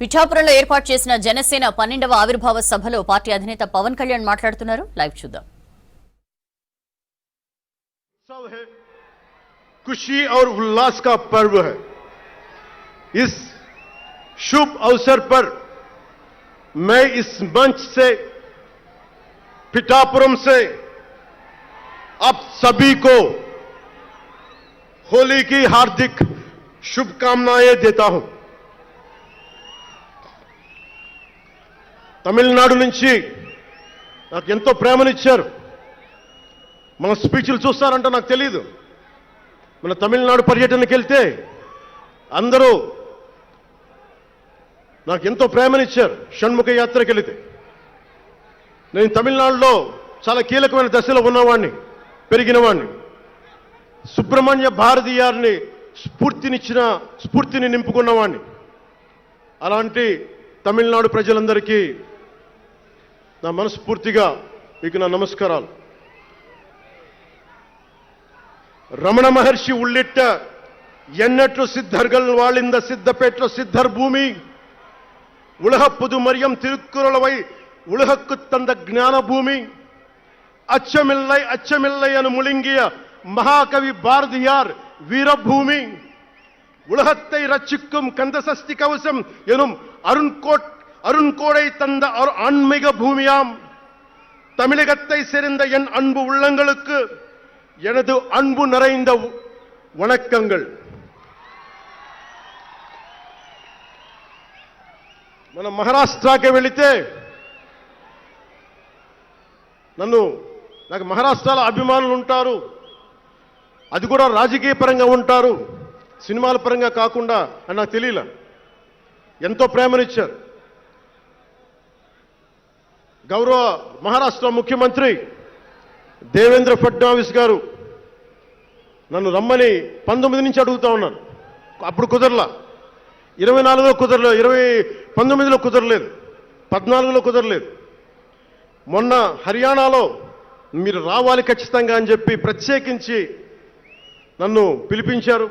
పిఠాపురంలో ఏర్పాటు చేసిన జనసేన 12వ ఆవిర్భావ సభలో పార్టీ అధినేత పవన్ కళ్యాణ్ మాట్లాడుతున్నారు. లైవ్ చూద్దాం. खुशी और उल्लास का पर्व है। इस शुभ अवसर पर मैं इस मंच से पिठापुरम से आप सभी को होली की हार्दिक शुभकामनाएं देता हूं। తమిళనాడు నుంచి నాకు ఎంతో ప్రేమనిచ్చారు. మన స్పీచ్లు చూస్తారంటే నాకు తెలియదు. మన తమిళనాడు పర్యటనకి వెళ్తే అందరూ నాకు ఎంతో ప్రేమనిచ్చారు. షణ్ముఖ యాత్రకి వెళితే నేను తమిళనాడులో చాలా కీలకమైన దశలో ఉన్నవాడిని, పెరిగినవాడిని. సుబ్రహ్మణ్య భారతీయారిని స్ఫూర్తిని నింపుకున్నవాడిని. అలాంటి తమిళనాడు ప్రజలందరికీ నా మనస్ఫూర్తిగా మీకు నా నమస్కారాలు. రమణ మహర్షి ఉళ్ళిట్ట ఎన్నట్లు సిద్ధర్గల్ వాళింద సిద్ధపేట్లో సిద్ధర్ భూమి ఉలహప్పుదు మరియం తిరుక్కురళవై ఉలహక్కు తంద జ్ఞాన భూమి అచ్చమిల్లై అచ్చమిల్లై అను ముళింగియ మహాకవి భారதியார் వీరభూమి உலகத்தை ரட்சிக்கும் கந்தசஷ்டி கவசம் எனும் அருண்கோடை தந்த ஆன்மீக பூமியாம் தமிழகத்தை சேர்ந்த என் அன்பு உள்ளங்களுக்கு எனது அன்பு நிறைந்த வணக்கங்கள். మన మహారాష్ట్రకి వెళితే నాకు మహారాష్ట్రలో అభిమానులు ఉంటారు. అది కూడా రాజకీయ పరంగా ఉంటారు, సినిమాల పరంగా కాకుండా అని నాకు తెలియలే. ఎంతో ప్రేమనిచ్చారు. గౌరవ మహారాష్ట్ర ముఖ్యమంత్రి దేవేంద్ర ఫడ్నవీస్ గారు నన్ను రమ్మని 19 నుంచి అడుగుతా ఉన్నారు. అప్పుడు కుదరలా, 24లో కుదరలేదు, 19లో కుదరలేదు, 14లో కుదరలేదు. మొన్న హర్యానాలో మీరు రావాలి ఖచ్చితంగా అని చెప్పి ప్రత్యేకించి నన్ను పిలిపించారు.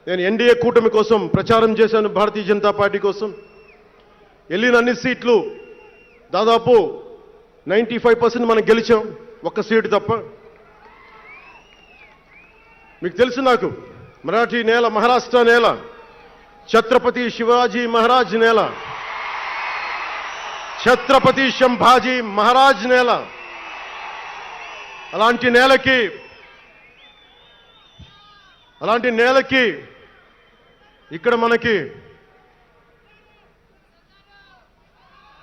నేను ఎన్డీఏ కూటమి కోసం ప్రచారం చేశాను, భారతీయ జనతా పార్టీ కోసం. వెళ్ళిన అన్ని సీట్లు దాదాపు 95% మనం గెలిచాం, ఒక్క సీటు తప్ప. మీకు తెలుసు, నాకు మరాఠీ నేల, మహారాష్ట్ర నేల, ఛత్రపతి శివాజీ మహారాజ్ నేల, ఛత్రపతి సంభాజీ మహారాజ్ నేల. అలాంటి నేలకి ఇక్కడ మనకి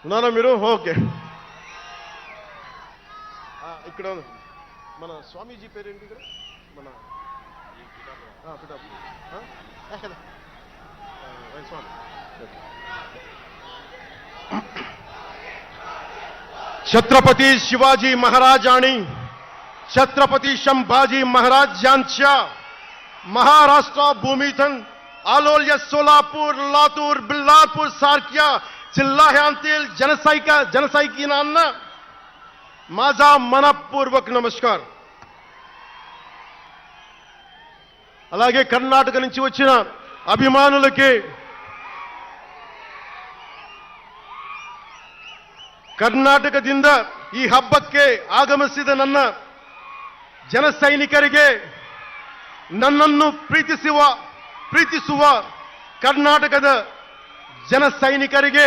ఉన్నారా మీరు? ఓకే. ఇక్కడ మన స్వామీజీ పేరేంటి? ఇక్కడ మన छत्रपती शिवाजी महाराज आणि छत्रपती संभाजी महाराज यांच्या महाराष्ट्र भूमीतून आलोल्य सोलापूर, लातूर, बिल्लारपूर सारख्या जिल्ह्यांतील जनसैनिकांना माझा मनपूर्वक नमस्कार. అలాగే కర్ణాటక నుంచి వచ్చిన అభిమానులకి, ಕರ್ನಾಟಕದಿಂದ ಈ ಹಬ್ಬಕ್ಕೆ ಆಗಮಿಸಿದ ನನ್ನ ಜನಸೈನಿಕರಿಗೆ, ನನ್ನನ್ನು ಪ್ರೀತಿಸುವ ಕರ್ನಾಟಕದ ಜನಸೈನಿಕರಿಗೆ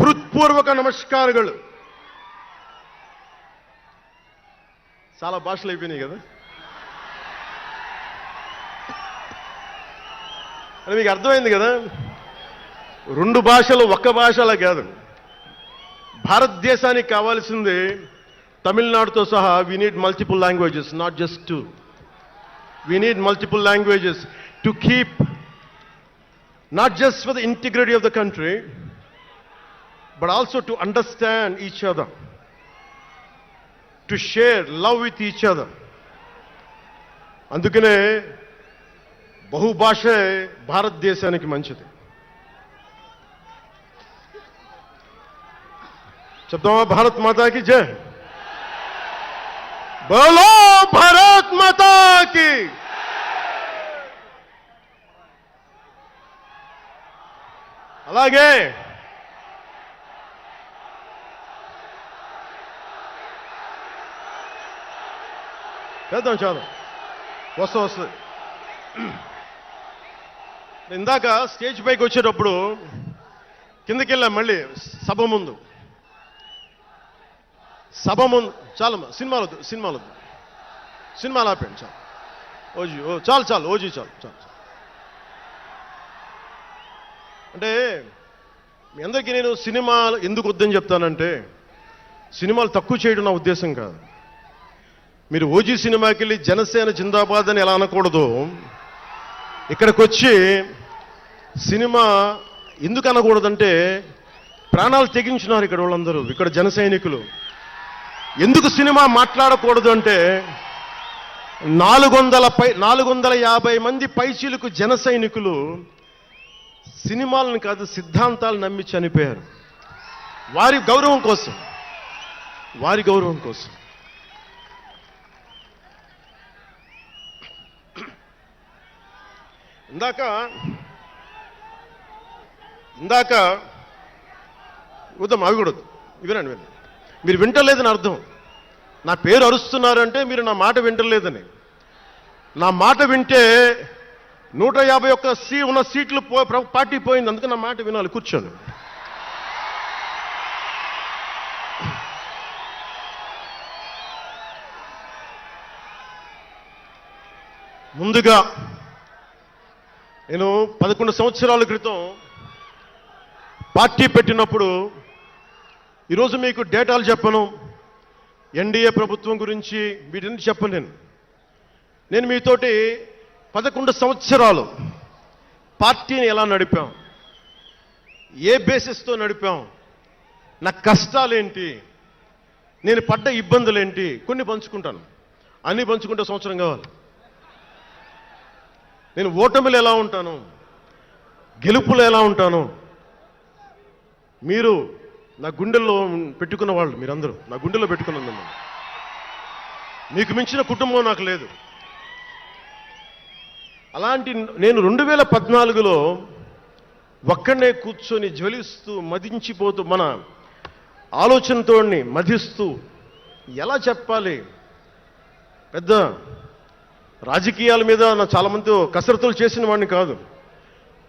హృత్పూర్వక నమస్కారాలు. చాలా భాషలు అయిపోయినాయి కదా. అని మీకు అర్థమైంది కదా, 2 భాషలు ఒక్క భాషలా కాదు. భారతదేశానికి కావాల్సింది తమిళనాడుతో సహా we need multiple languages, not just 2. We need multiple languages to keep, not just for the integrity of the country, but also to understand each other, to share love with each other. అందుకనే బహుభాషే భారతదేశానికి మంచిది. చెప్తామా? భారత్ మాతా की जय. बोलो भारत माता की. అలాగే చేద్దాం చేద్దాం వస్తుంది. ఇందాక స్టేజ్ పైకి వచ్చేటప్పుడు కిందకి వెళ్ళాం, మళ్ళీ సభ ముందు చాలు సినిమాలు సినిమాలు ఆపండి చాలు. చాలు ఓజీ చాలు. అంటే మీ అందరికీ నేను సినిమాలు ఎందుకు వద్దని చెప్తానంటే, సినిమాలు తక్కువ చేయడం నా ఉద్దేశం కాదు. మీరు ఓజీ సినిమాకి వెళ్ళి జనసేన జిందాబాద్ అని ఎలా అనకూడదు, ఇక్కడికి వచ్చి సినిమా ఎందుకు అనకూడదంటే, ప్రాణాలు తెగించినారు ఇక్కడ వాళ్ళందరూ, ఇక్కడ జన సైనికులు. ఎందుకు సినిమా మాట్లాడకూడదు అంటే, 450 మంది పైచీలకు జన సైనికులు సినిమాలను కాదు సిద్ధాంతాలు నమ్మి చనిపోయారు. వారి గౌరవం కోసం ఇందాక వద్దాం ఆగకూడదు. వినండి, మీరు వింటలేదని అర్థం. నా పేరు అరుస్తున్నారంటే మీరు నా మాట వింటలేదని. నా మాట వింటే 151 ఉన్న సీట్లు పార్టీ పోయింది. అందుకే నా మాట వినాలి. కూర్చోండి. ముందుగా నేను 11 సంవత్సరాల క్రితం పార్టీ పెట్టినప్పుడు, ఈరోజు మీకు డేటాలు చెప్పను, ఎన్డీఏ ప్రభుత్వం గురించి వీటిని చెప్పను. నేను మీతోటి 11 సంవత్సరాలు పార్టీని ఎలా నడిపాం, ఏ బేసిస్తో నడిపాం, నా కష్టాలేంటి, నేను పడ్డ ఇబ్బందులేంటి, కొన్ని పంచుకుంటాను. అన్నీ పంచుకుంటే సంవత్సరం కావాలి. నేను ఓటమిలు ఎలా ఉంటాను, గెలుపులు ఎలా ఉంటాను. మీరు నా గుండెల్లో పెట్టుకున్న వాళ్ళు, మీరందరూ నా గుండెల్లో పెట్టుకున్నది. మీకు మించిన కుటుంబం నాకు లేదు. అలాంటి నేను 2014లో ఒక్కడనే కూర్చొని జ్వలిస్తూ మదించిపోతూ, మన ఆలోచనతో మధిస్తూ, ఎలా చెప్పాలి, పెద్ద రాజకీయాల మీద నా చాలామందితో కసరత్తులు చేసిన వాడిని కాదు.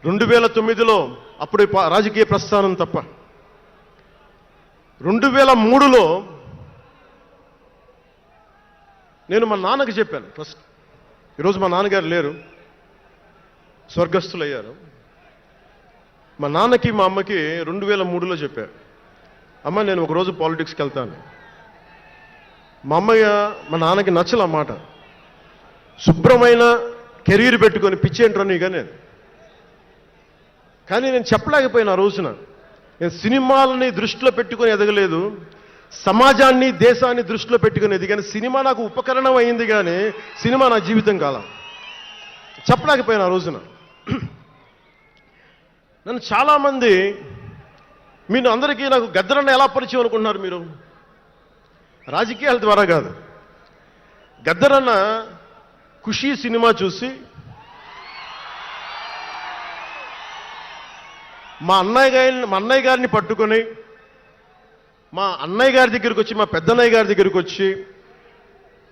2009లో అప్పుడు రాజకీయ ప్రస్థానం తప్ప. 2003లో నేను మా నాన్నకి చెప్పాను ఫస్ట్. ఈరోజు మా నాన్నగారు లేరు, స్వర్గస్థులయ్యారు. మా నాన్నకి మా అమ్మకి 2003లో చెప్పారు, అమ్మ నేను ఒకరోజు పాలిటిక్స్కి వెళ్తాను. మా అమ్మయ్య మా నాన్నకి నచ్చల మాట. శుభ్రమైన కెరీర్ పెట్టుకొని పిచ్చేంట్రా నీగా కానీ నేను చెప్పలేకపోయినా. ఆ రోజున నేను సినిమాలని దృష్టిలో పెట్టుకొని ఎదగలేదు, సమాజాన్ని దేశాన్ని దృష్టిలో పెట్టుకుని ఎదిగాను. సినిమా నాకు ఉపకరణం అయింది కానీ సినిమా నా జీవితం కాలం. చెప్పలేకపోయినా ఆ రోజున. నన్ను చాలామంది, మీరు అందరికీ నాకు గద్దరన్న ఎలా పరిచయం అనుకుంటున్నారు మీరు? రాజకీయాల ద్వారా కాదు. గద్దరన్న ఖుషీ సినిమా చూసి మా అన్నయ్య గారిని పట్టుకొని మా అన్నయ్య గారి దగ్గరికి వచ్చి, మా పెద్దన్నయ్య గారి దగ్గరికి వచ్చి,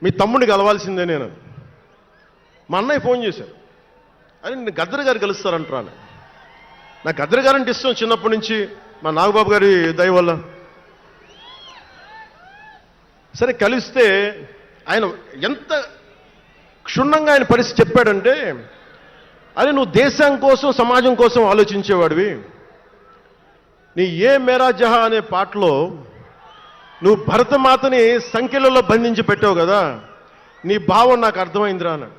మీ తమ్ముడిని కలవాల్సిందే నేను. మా అన్నయ్య ఫోన్ చేశారు, అని నేను గద్దర్ గారు కలుస్తారంటారా. నాకు గద్దర్ గారంటే ఇష్టం చిన్నప్పటి నుంచి, మా నాగబాబు గారి దయ వల్ల. సరే కలిస్తే ఆయన ఎంత క్షుణ్ణంగా ఆయన పరిస్థితి చెప్పాడంటే, అరే నువ్వు దేశం కోసం సమాజం కోసం ఆలోచించేవాడివి. నీ ఏ మేరా జహా అనే పాటలో నువ్వు భరతమాతని సంఖ్యలలో బంధించి పెట్టావు కదా, నీ భావం నాకు అర్థమైందిరా అన్నాడు.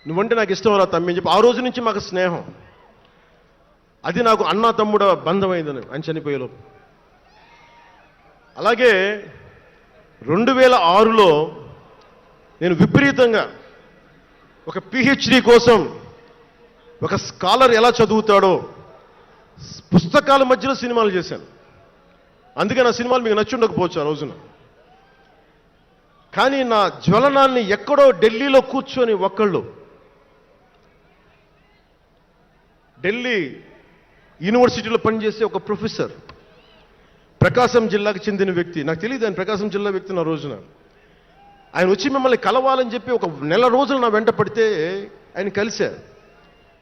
నువ్వంటే నాకు ఇష్టం రా తమ్మి అని చెప్పి ఆ రోజు నుంచి మాకు స్నేహం. అది నాకు అన్నా తమ్ముడు బంధమైందని ఆయన చనిపోయేలోపు. అలాగే 2006లో నేను విపరీతంగా ఒక పిహెచ్డి కోసం, ఒక స్కాలర్ ఎలా చదువుతాడో పుస్తకాల మధ్యలో సినిమాలు చేశాను. అందుకే నా సినిమాలు మీకు నచ్చి ఉండకపోవచ్చు ఆ రోజున. కానీ నా జ్వలనాన్ని ఎక్కడో ఢిల్లీలో కూర్చొని ఒకళ్ళు, ఢిల్లీ యూనివర్సిటీలో పనిచేసే ఒక ప్రొఫెసర్, ప్రకాశం జిల్లాకు చెందిన వ్యక్తి. నాకు తెలియదు ఆయన ప్రకాశం జిల్లా వ్యక్తి. నా రోజున ఆయన వచ్చి మిమ్మల్ని కలవాలని చెప్పి ఒక నెల రోజులు నా వెంట పడితే ఆయన కలిశారు.